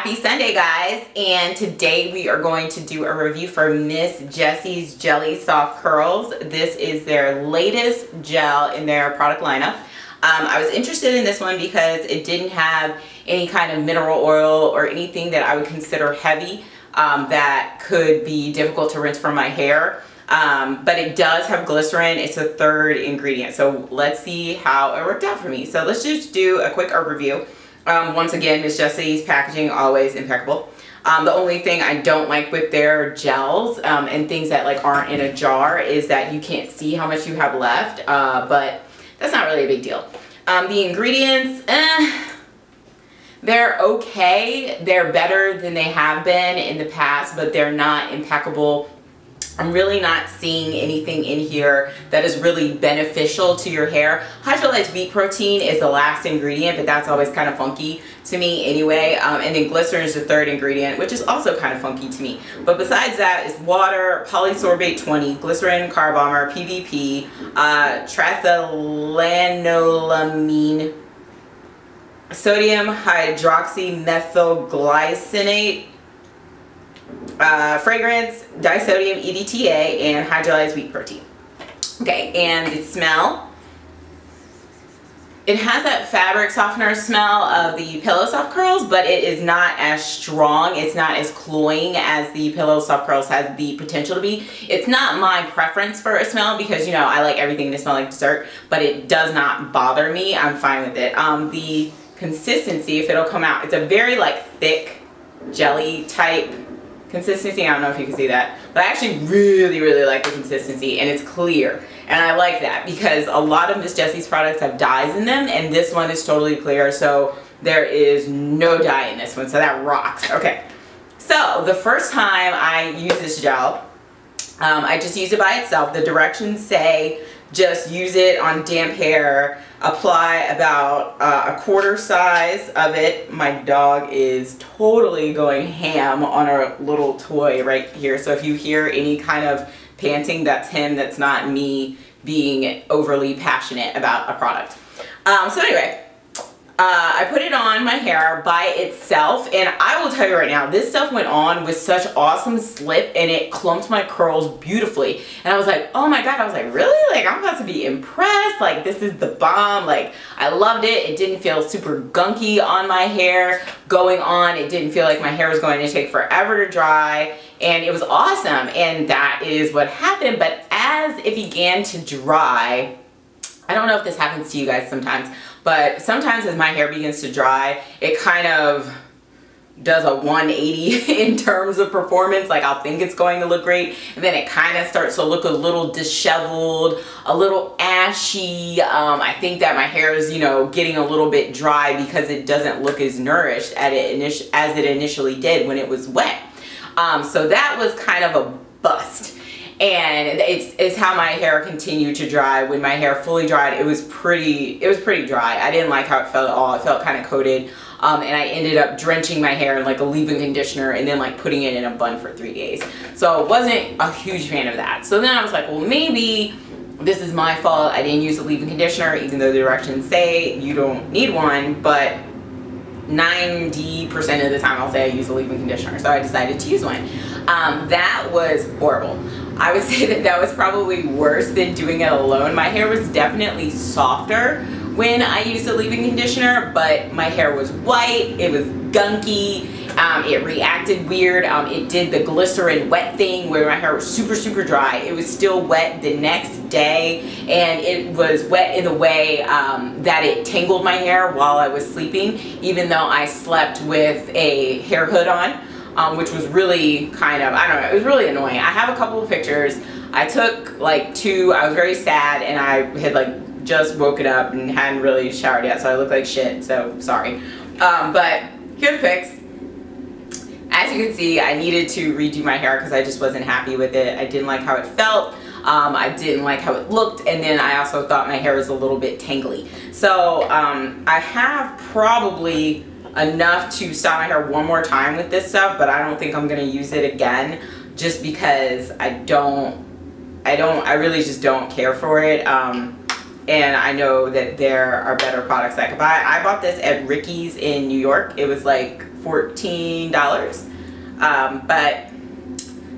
Happy Sunday, guys, and today we are going to do a review for Miss Jessie's Jelly Soft Curls. This is their latest gel in their product lineup. I was interested in this one because it didn't have any kind of mineral oil or anything that I would consider heavy that could be difficult to rinse from my hair. But it does have glycerin. It's a third ingredient, so let's see how it worked out for me. So let's just do a quick overview. Once again, Miss Jessie's packaging, always impeccable. The only thing I don't like with their gels and things that like aren't in a jar is that you can't see how much you have left, but that's not really a big deal. The ingredients, they're okay. They're better than they have been in the past, but they're not impeccable. I'm really not seeing anything in here that is really beneficial to your hair. Hydrolyzed wheat protein is the last ingredient, but that's always kind of funky to me anyway. And then glycerin is the third ingredient, which is also kind of funky to me. But besides that is water, Polysorbate 20, glycerin, Carbomer, PVP, Triethanolamine, sodium hydroxymethylglycinate, fragrance, Disodium, EDTA, and hydrolyzed wheat protein. Okay, and the smell. It has that fabric softener smell of the Pillow Soft Curls, but it is not as strong. It's not as cloying as the Pillow Soft Curls has the potential to be. It's not my preference for a smell because, you know, I like everything to smell like dessert, but it does not bother me. I'm fine with it. The consistency, if it'll come out, it's a very like thick jelly type consistency. I don't know if you can see that, but I actually really like the consistency, and it's clear, and I like that because a lot of Miss Jessie's products have dyes in them, and this one is totally clear, so there is no dye in this one, so that rocks. Okay, so the first time I use this gel, I just use it by itself. The directions say just use it on damp hair, apply about a quarter size of it. My dog is totally going ham on our little toy right here, so if you hear any kind of panting, that's him. That's not me being overly passionate about a product. So anyway, I put it on my hair by itself, and I will tell you right now, this stuff went on with such awesome slip, and it clumped my curls beautifully, and I was like, oh my god, I was like, really? Like, I'm about to be impressed. Like, this is the bomb. Like, I loved it. It didn't feel super gunky on my hair going on. It didn't feel like my hair was going to take forever to dry, and it was awesome, and that is what happened. But as it began to dry, I don't know if this happens to you guys sometimes, but sometimes as my hair begins to dry, it kind of does a 180 in terms of performance. Like, I'll think it's going to look great, and then it kind of starts to look a little disheveled, a little ashy. I think that my hair is, you know, getting a little bit dry because it doesn't look as nourished as it initially did when it was wet. So that was kind of a bust. And it's how my hair continued to dry. When my hair fully dried, it was pretty dry. I didn't like how it felt at all. It felt kind of coated, and I ended up drenching my hair in like a leave-in conditioner and then like putting it in a bun for 3 days. So I wasn't a huge fan of that. So then I was like, well, maybe this is my fault. I didn't use a leave-in conditioner, even though the directions say you don't need one, but 90% of the time I'll say I use a leave-in conditioner, so I decided to use one. That was horrible. I would say that that was probably worse than doing it alone. My hair was definitely softer when I used a leave-in conditioner, but my hair was white, it was gunky, it reacted weird. It did the glycerin wet thing where my hair was super dry. It was still wet the next day, and it was wet in the way that it tangled my hair while I was sleeping, even though I slept with a hair hood on. Which was really kind of, I don't know, it was really annoying. I have a couple of pictures. I took like 2, I was very sad, and I had like just woken up and hadn't really showered yet, so I looked like shit, so sorry. But here are the pics. As you can see, I needed to redo my hair because I just wasn't happy with it. I didn't like how it felt. I didn't like how it looked, and then I also thought my hair was a little bit tangly. So I have probably enough to style my hair one more time with this stuff, but I don't think I'm gonna use it again just because I really just don't care for it. And I know that there are better products I could buy. I bought this at Ricky's in New York. It was like $14. But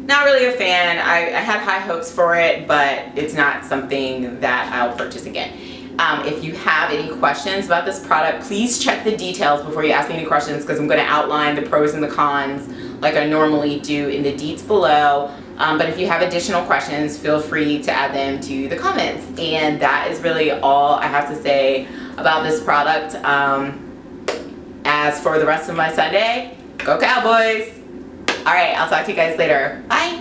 not really a fan. I had high hopes for it, but it's not something that I'll purchase again. If you have any questions about this product, please check the details before you ask me any questions, because I'm going to outline the pros and the cons like I normally do in the deets below. But if you have additional questions, feel free to add them to the comments. And that is really all I have to say about this product. As for the rest of my Sunday, go Cowboys! Alright, I'll talk to you guys later. Bye!